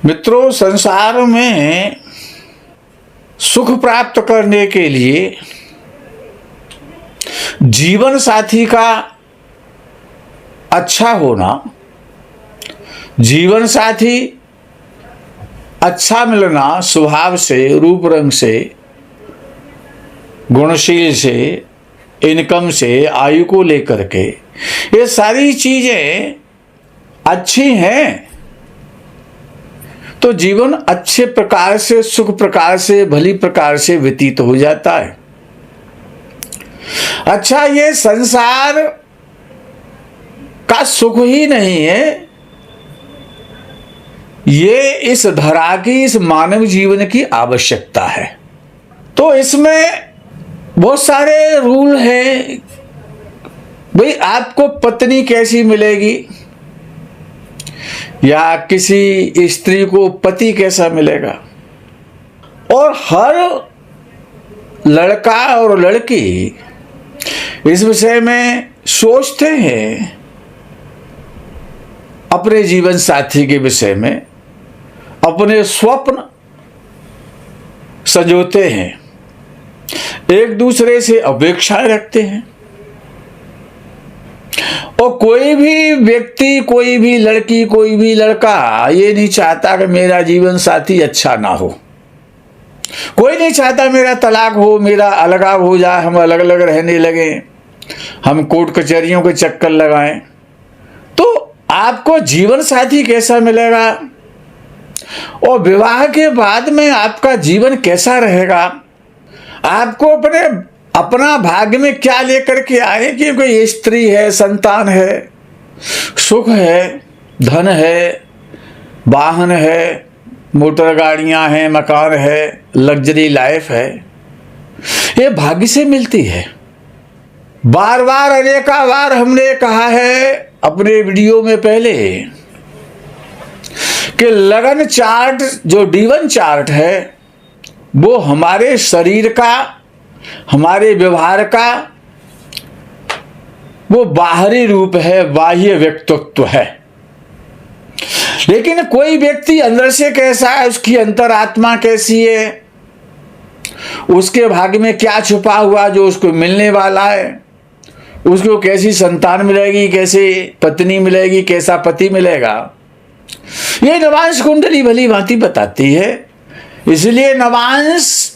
मित्रों, संसार में सुख प्राप्त करने के लिए जीवन साथी का अच्छा होना, जीवन साथी अच्छा मिलना, स्वभाव से, रूप रंग से, गुणशील से, इनकम से, आयु को लेकर के, ये सारी चीजें अच्छी हैं तो जीवन अच्छे प्रकार से, सुख प्रकार से, भली प्रकार से व्यतीत हो जाता है। अच्छा, ये संसार का सुख ही नहीं है, ये इस धरा की, इस मानव जीवन की आवश्यकता है। तो इसमें बहुत सारे रूल हैं। भाई, आपको पत्नी कैसी मिलेगी या किसी स्त्री को पति कैसा मिलेगा, और हर लड़का और लड़की इस विषय में सोचते हैं, अपने जीवन साथी के विषय में अपने स्वप्न संजोते हैं, एक दूसरे से अपेक्षाएं रखते हैं। और कोई भी व्यक्ति, कोई भी लड़की, कोई भी लड़का ये नहीं चाहता कि मेरा जीवन साथी अच्छा ना हो। कोई नहीं चाहता मेरा तलाक हो, मेरा अलगाव हो जाए, हम अलग अलग रहने लगे, हम कोर्ट कचहरियों के चक्कर लगाएं। तो आपको जीवन साथी कैसा मिलेगा और विवाह के बाद में आपका जीवन कैसा रहेगा, आपको अपना भाग्य में क्या लेकर के आए कि कोई स्त्री है, संतान है, सुख है, धन है, वाहन है, मोटर गाड़ियां हैं, मकान है, लग्जरी लाइफ है, ये भाग्य से मिलती है। बार बार, अनेका बार हमने कहा है अपने वीडियो में पहले कि लगन चार्ट, जो D1 चार्ट है, वो हमारे शरीर का, हमारे व्यवहार का वो बाहरी रूप है, बाह्य व्यक्तित्व है। लेकिन कोई व्यक्ति अंदर से कैसा है, उसकी अंतरात्मा कैसी है, उसके भाग्य में क्या छुपा हुआ जो उसको मिलने वाला है, उसको कैसी संतान मिलेगी, कैसी पत्नी मिलेगी, कैसा पति मिलेगा, ये नवांश कुंडली भली भांति बताती है। इसलिए नवांश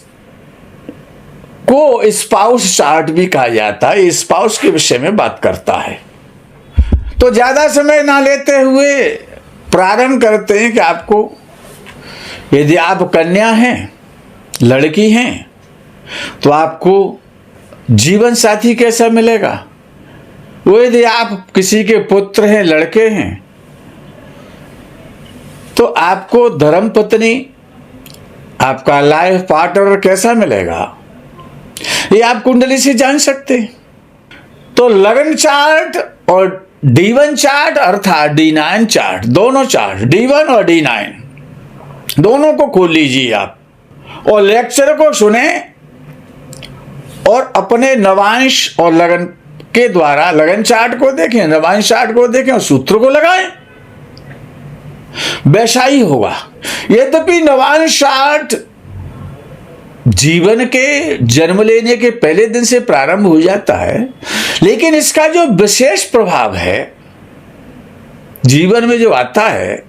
को स्पाउस चार्ट भी कहा जाता है, स्पाउस के विषय में बात करता है। तो ज्यादा समय ना लेते हुए प्रारंभ करते हैं कि आपको, यदि आप कन्या हैं, लड़की हैं, तो आपको जीवन साथी कैसा मिलेगा। वो यदि आप किसी के पुत्र हैं, लड़के हैं, तो आपको धर्म पत्नी, आपका लाइफ पार्टनर कैसा मिलेगा, ये आप कुंडली से जान सकते हैं। तो लगन चार्ट और D1 चार्ट अर्थात D9 चार्ट, दोनों चार्ट D1 और D9 दोनों को खोल लीजिए आप और लेक्चर को सुने और अपने नवांश और लगन के द्वारा लगन चार्ट को देखें, नवांश चार्ट को देखें और सूत्र को लगाएं, वैसा ही होगा। यद्यपि नवांश चार्ट जीवन के जन्म लेने के पहले दिन से प्रारंभ हो जाता है, लेकिन इसका जो विशेष प्रभाव है जीवन में जो आता है,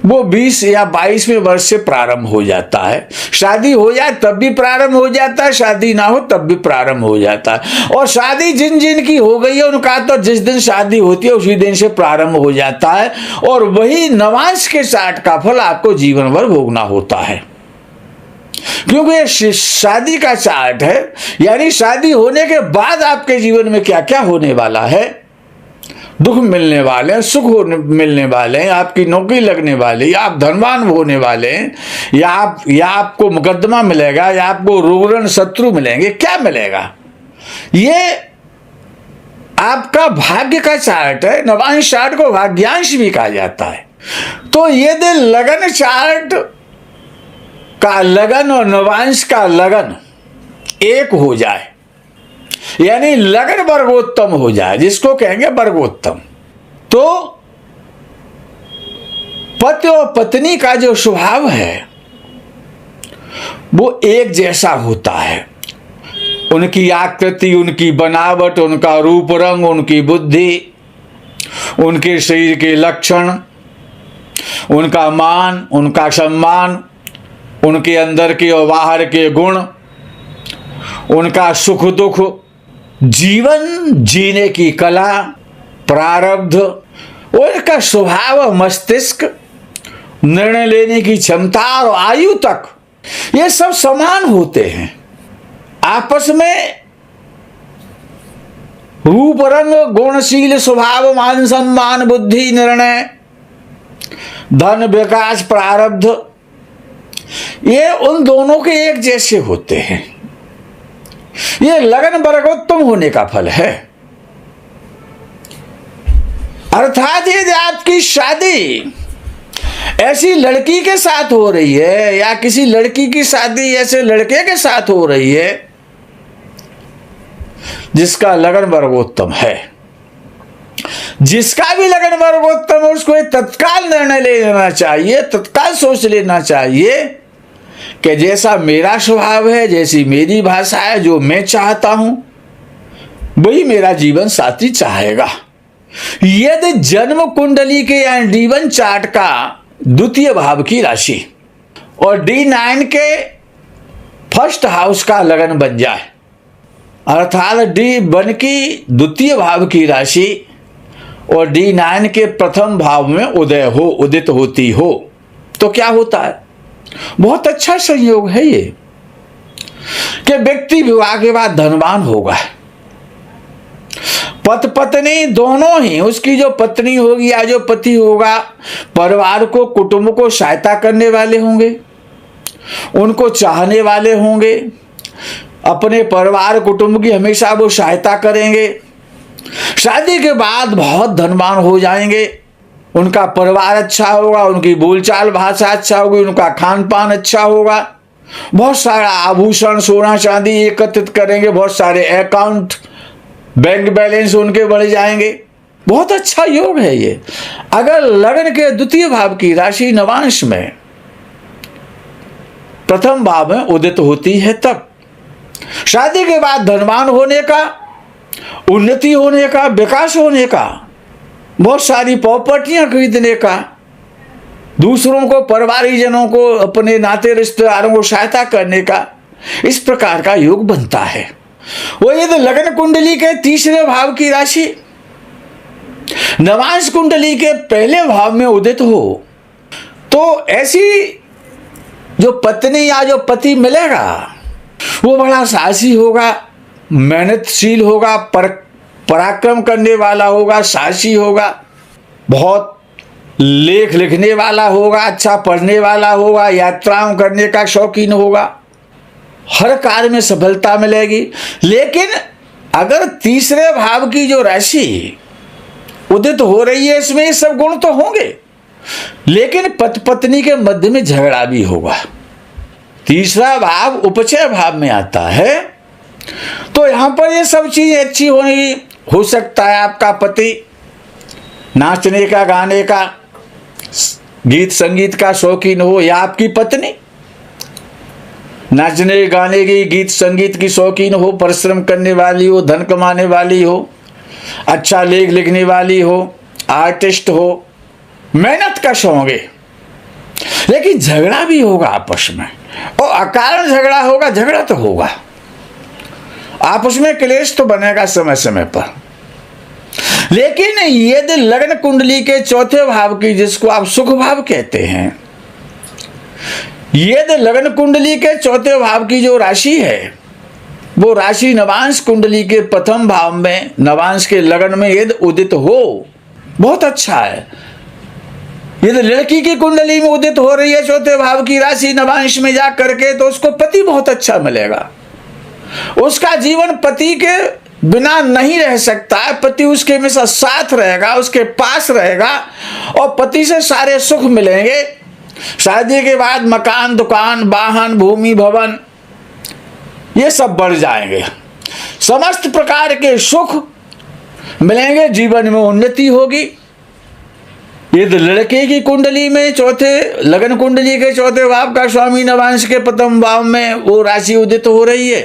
वो 20 या 22वें वर्ष से प्रारंभ हो जाता है। शादी हो जाए तब भी प्रारंभ हो जाता है, शादी ना हो तब भी प्रारंभ हो जाता है। और शादी जिन जिन की हो गई है, उनका तो जिस दिन शादी होती है उसी दिन से प्रारंभ हो जाता है, और वही नवांश के चार्ट का फल आपको जीवन भर भोगना होता है। क्योंकि ये शादी का चार्ट है, यानी शादी होने के बाद आपके जीवन में क्या क्या होने वाला है, दुख मिलने वाले हैं, सुख मिलने वाले हैं, आपकी नौकरी लगने वाली, या आप धनवान होने वाले हैं, या आपको मुकदमा मिलेगा, या आपको रुग्ण शत्रु मिलेंगे, क्या मिलेगा, ये आपका भाग्य का चार्ट है। नवांश चार्ट को भाग्यांश भी कहा जाता है। तो यदि लगन चार्ट का लगन और नवांश का लगन एक हो जाए, यानी लगन वर्गोत्तम हो जाए, जिसको कहेंगे वर्गोत्तम, तो पति और पत्नी का जो स्वभाव है वो एक जैसा होता है। उनकी आकृति, उनकी बनावट, उनका रूप रंग, उनकी बुद्धि, उनके शरीर के लक्षण, उनका मान, उनका सम्मान, उनके अंदर के और बाहर के गुण, उनका सुख दुख, जीवन जीने की कला, प्रारब्ध, उनका स्वभाव, मस्तिष्क, निर्णय लेने की क्षमता और आयु तक, ये सब समान होते हैं। आपस में रूप रंग, गुणशील स्वभाव, मान सम्मान, बुद्धि, निर्णय, धन, विकास, प्रारब्ध, ये उन दोनों के एक जैसे होते हैं। ये लगन वर्गोत्तम होने का फल है। अर्थात यदि आपकी शादी ऐसी लड़की के साथ हो रही है या किसी लड़की की शादी ऐसे लड़के के साथ हो रही है जिसका लगन वर्गोत्तम है, जिसका भी लगन वर्गोत्तम है, उसको तत्काल निर्णय ले लेना चाहिए, तत्काल सोच लेना चाहिए कि जैसा मेरा स्वभाव है, जैसी मेरी भाषा है, जो मैं चाहता हूं वही मेरा जीवन साथी चाहेगा। यदि जन्म कुंडली के या D1 चार्ट का द्वितीय भाव की राशि और D9 के फर्स्ट हाउस का लगन बन जाए, अर्थात D1 की द्वितीय भाव की राशि और D9 के प्रथम भाव में उदय हो, उदित होती हो, तो क्या होता है? बहुत अच्छा संयोग है ये कि व्यक्ति विवाह के बाद धनवान होगा। पति पत्नी दोनों ही, उसकी जो पत्नी होगी या जो पति होगा, परिवार को, कुटुंब को सहायता करने वाले होंगे, उनको चाहने वाले होंगे, अपने परिवार कुटुंब की हमेशा वो सहायता करेंगे। शादी के बाद बहुत धनवान हो जाएंगे, उनका परिवार अच्छा होगा, उनकी बोलचाल भाषा अच्छा होगी, उनका खान पान अच्छा होगा, बहुत सारा आभूषण, सोना चांदी एकत्रित करेंगे, बहुत सारे अकाउंट, बैंक बैलेंस उनके बढ़ जाएंगे। बहुत अच्छा योग है ये। अगर लगन के द्वितीय भाव की राशि नवांश में प्रथम भाव में उदित होती है, तब शादी के बाद धनवान होने का, उन्नति होने का, विकास होने का, बहुत सारी प्रॉपर्टियां खरीदने का, दूसरों को, परिवारजनों को, अपने नाते रिश्तेदारों को सहायता करने का, इस प्रकार का योग बनता है। वो यदि लगन कुंडली के तीसरे भाव की राशि नवांश कुंडली के पहले भाव में उदित हो, तो ऐसी जो पत्नी या जो पति मिलेगा वो बड़ा साहसी होगा, मेहनतशील होगा, पराक्रम करने वाला होगा, साहसी होगा, बहुत लेख लिखने वाला होगा, अच्छा पढ़ने वाला होगा, यात्राओं करने का शौकीन होगा, हर कार्य में सफलता मिलेगी। लेकिन अगर तीसरे भाव की जो राशि उदित हो रही है, इसमें ये सब गुण तो होंगे, लेकिन पति पत्नी के मध्य में झगड़ा भी होगा। तीसरा भाव उपचय भाव में आता है, तो यहां पर ये सब चीजें अच्छी होनी हो सकता है। आपका पति नाचने का, गाने का, गीत संगीत का शौकीन हो, या आपकी पत्नी नाचने गाने की, गीत संगीत की शौकीन हो, परिश्रम करने वाली हो, धन कमाने वाली हो, अच्छा लेख लिखने वाली हो, आर्टिस्ट हो, मेहनत का शौक है। लेकिन झगड़ा भी होगा आपस में, और अकारण झगड़ा होगा, झगड़ा तो होगा, आपस में क्लेश तो बनेगा समय समय पर। लेकिन यदि लग्न कुंडली के चौथे भाव की, जिसको आप सुख भाव कहते हैं, यदि लग्न कुंडली के चौथे भाव की जो राशि है, वो राशि नवांश कुंडली के प्रथम भाव में, नवांश के लगन में यदि उदित हो, बहुत अच्छा है। यदि लड़की की कुंडली में उदित हो रही है चौथे भाव की राशि नवांश में जा करके, तो उसको पति बहुत अच्छा मिलेगा। उसका जीवन पति के बिना नहीं रह सकता है, पति उसके हमेशा साथ रहेगा, उसके पास रहेगा, और पति से सारे सुख मिलेंगे। शादी के बाद मकान, दुकान, वाहन, भूमि, भवन, ये सब बढ़ जाएंगे, समस्त प्रकार के सुख मिलेंगे, जीवन में उन्नति होगी। यदि लड़के की कुंडली में चौथे लगन कुंडली के चौथे भाव का स्वामी नवांश के प्रथम भाव में वो राशि उदित हो रही है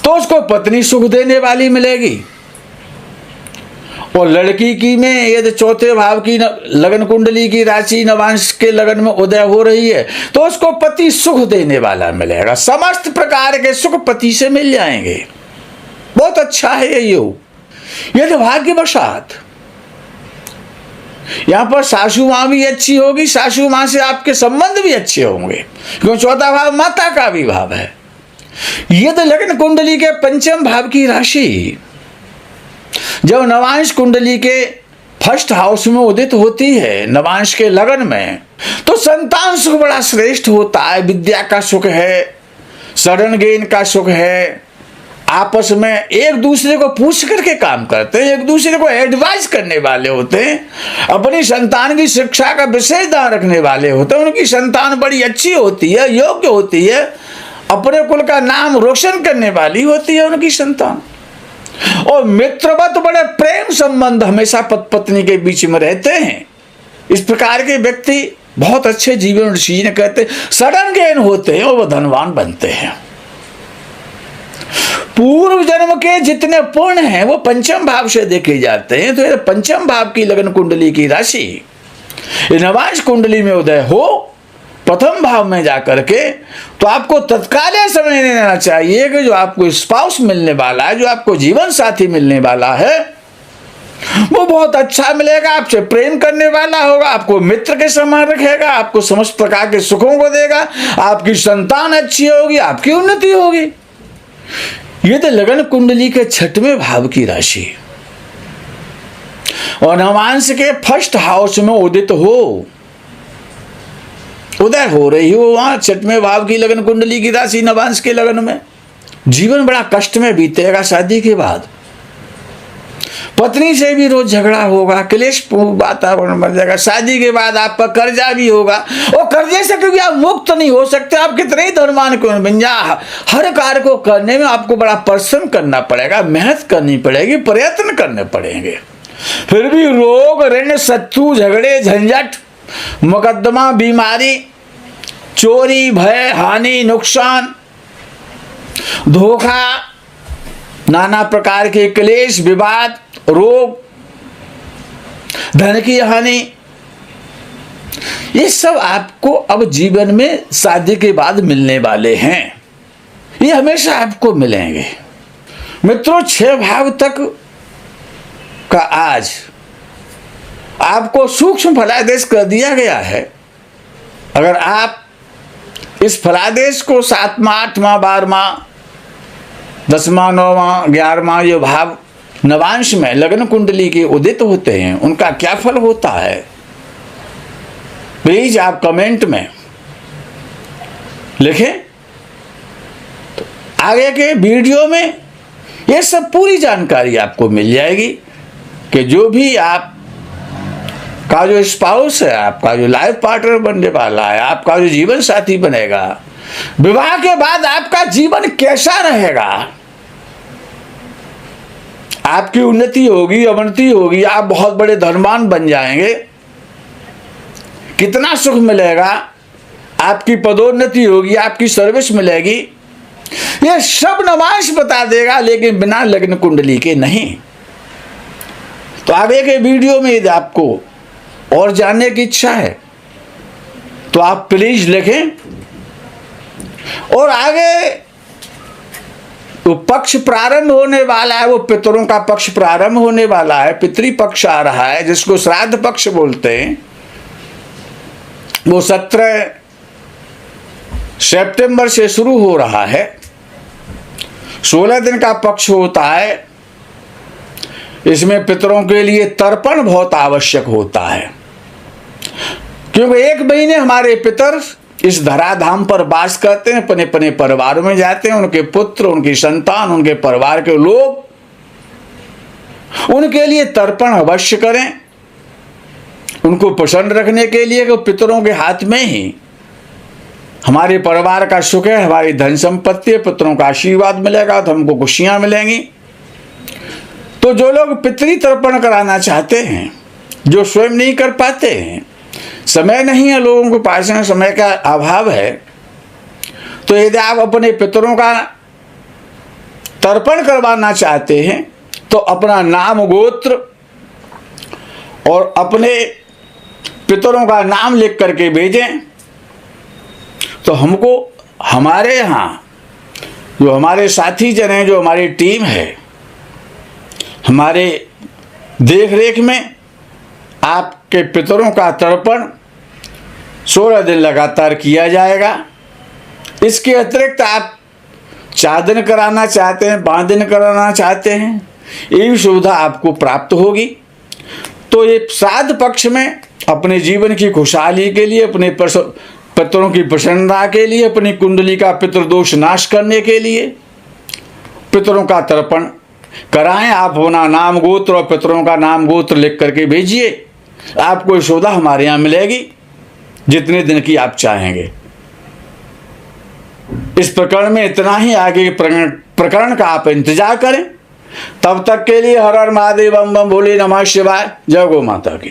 तो उसको पत्नी सुख देने वाली मिलेगी। और लड़की की में यदि चौथे भाव की लगन कुंडली की राशि नवांश के लगन में उदय हो रही है तो उसको पति सुख देने वाला मिलेगा। समस्त प्रकार के सुख पति से मिल जाएंगे। बहुत अच्छा है ये योग। यदि भाग्यवशात यहां पर सासू मां भी अच्छी होगी, सासू मां से आपके संबंध भी अच्छे होंगे, क्योंकि चौथा भाव माता का भी भाव है। यदि लगन कुंडली के पंचम भाव की राशि जब नवांश कुंडली के फर्स्ट हाउस में उदित होती है, नवांश के लगन में, तो संतान सुख बड़ा श्रेष्ठ होता है। विद्या का सुख है, सडन गेन का सुख है। आपस में एक दूसरे को पूछ करके काम करते हैं, एक दूसरे को एडवाइस करने वाले होते हैं, अपनी संतान की शिक्षा का विशेष ध्यान रखने वाले होते हैं। उनकी संतान बड़ी अच्छी होती है, योग्य होती है, अपने कुल का नाम रोशन करने वाली होती है उनकी संतान। और मित्रवत बड़े प्रेम संबंध हमेशा पति पत्नी के बीच में रहते हैं। इस प्रकार के व्यक्ति बहुत अच्छे जीवन सीजन करते, सडन गेन होते हैं और वो धनवान बनते हैं। पूर्व जन्म के जितने पुण्य हैं वो पंचम भाव से देखे जाते हैं। तो ये पंचम भाव की लगन कुंडली की राशि नवांश कुंडली में उदय हो प्रथम भाव में जाकर के, तो आपको तत्काल समझ लेना चाहिए कि जो आपको स्पाउस मिलने वाला है, जो आपको जीवन साथी मिलने वाला है, वो बहुत अच्छा मिलेगा। आपसे प्रेम करने वाला होगा, आपको मित्र के समान रखेगा, आपको समस्त प्रकार के सुखों को देगा, आपकी संतान अच्छी होगी, आपकी उन्नति होगी। ये तो लगन कुंडली के छठवें भाव की राशि और नवांश के फर्स्ट हाउस में उदित हो, उदय हो रही हो वहां छठवें भाव की लगन कुंडली की राशि नवांश के लगन में, जीवन बड़ा कष्ट में बीतेगा। शादी के बाद पत्नी से भी रोज झगड़ा होगा, क्लेश वातावरण बन जाएगा। शादी के बाद आपका कर्जा भी होगा और कर्जे से कभी आप मुक्त नहीं हो सकते। आप कितने ही धनवान क्यों बन जा, हर कार्य को करने में आपको बड़ा परिश्रम करना पड़ेगा, मेहनत करनी पड़ेगी, प्रयत्न करने पड़ेंगे। फिर भी रोग, ऋण, शत्रु, झगड़े, झंझट, मुकदमा, बीमारी, चोरी, भय, हानि, नुकसान, धोखा, नाना प्रकार के क्लेश, विवाद, रोग, धन की हानि, ये सब आपको अब जीवन में शादी के बाद मिलने वाले हैं। ये हमेशा आपको मिलेंगे। मित्रों, 6 भाव तक का आज आपको सूक्ष्म फलादेश कर दिया गया है। अगर आप इस फलादेश को 7वां, 8वां, 12वां, 10वां, 9वां, 11वां ये भाव नवांश में लगन कुंडली के उदित होते हैं, उनका क्या फल होता है, प्लीज आप कमेंट में लिखें। तो आगे के वीडियो में ये सब पूरी जानकारी आपको मिल जाएगी कि जो भी आप का जो स्पाउस है, आपका जो लाइफ पार्टनर बनने वाला है, आपका जो जीवन साथी बनेगा, विवाह के बाद आपका जीवन कैसा रहेगा, आपकी उन्नति होगी, अवनति होगी, आप बहुत बड़े धनवान बन जाएंगे, कितना सुख मिलेगा, आपकी पदोन्नति होगी, आपकी सर्विस मिलेगी, ये सब नवांश बता देगा, लेकिन बिना लग्न कुंडली के नहीं। तो आगे के वीडियो में यदि आपको और जानने की इच्छा है तो आप प्लीज लिखें। और आगे तो पक्ष प्रारंभ होने वाला है, वो पितरों का पक्ष प्रारंभ होने वाला है, पितृपक्ष आ रहा है, जिसको श्राद्ध पक्ष बोलते हैं। वो 17 सितंबर से शुरू हो रहा है। 16 दिन का पक्ष होता है। इसमें पितरों के लिए तर्पण बहुत आवश्यक होता है, क्योंकि 1 महीने हमारे पितर इस धराधाम पर वास करते हैं, अपने अपने परिवार में जाते हैं। उनके पुत्र, उनकी संतान, उनके परिवार के लोग, उनके लिए तर्पण अवश्य करें। उनको प्रसन्न रखने के लिए कि पितरों के हाथ में ही हमारे परिवार का सुख है, हमारी धन संपत्ति है, पितरों का आशीर्वाद मिलेगा तो हमको खुशियां मिलेंगी। तो जो लोग पितृ तर्पण कराना चाहते हैं जो स्वयं नहीं कर पाते हैं, समय नहीं है लोगों के पास में, समय का अभाव है, तो यदि आप अपने पितरों का तर्पण करवाना चाहते हैं तो अपना नाम गोत्र और अपने पितरों का नाम लिख करके भेजें। तो हमको हमारे यहाँ जो हमारे साथी जन हैं, जो हमारी टीम है, हमारे देख रेख में आपके पितरों का तर्पण 16 दिन लगातार किया जाएगा। इसके अतिरिक्त आप 4 दिन कराना चाहते हैं, 5 दिन कराना चाहते हैं, ये भी सुविधा आपको प्राप्त होगी। तो ये श्राद्ध पक्ष में अपने जीवन की खुशहाली के लिए, अपने पितरों की प्रसन्नता के लिए, अपनी कुंडली का पितृदोष नाश करने के लिए पितरों का तर्पण कराएं। आप अपना नाम गोत्र और पितरों का नाम गोत्र लिख करके भेजिए, आपको सुविधा हमारे यहाँ मिलेगी जितने दिन की आप चाहेंगे। इस प्रकरण में इतना ही, आगे प्रकरण का आप इंतजार करें। तब तक के लिए हर हर महादेव, बम बम भोले, नमः शिवाय, जय गौ माता की।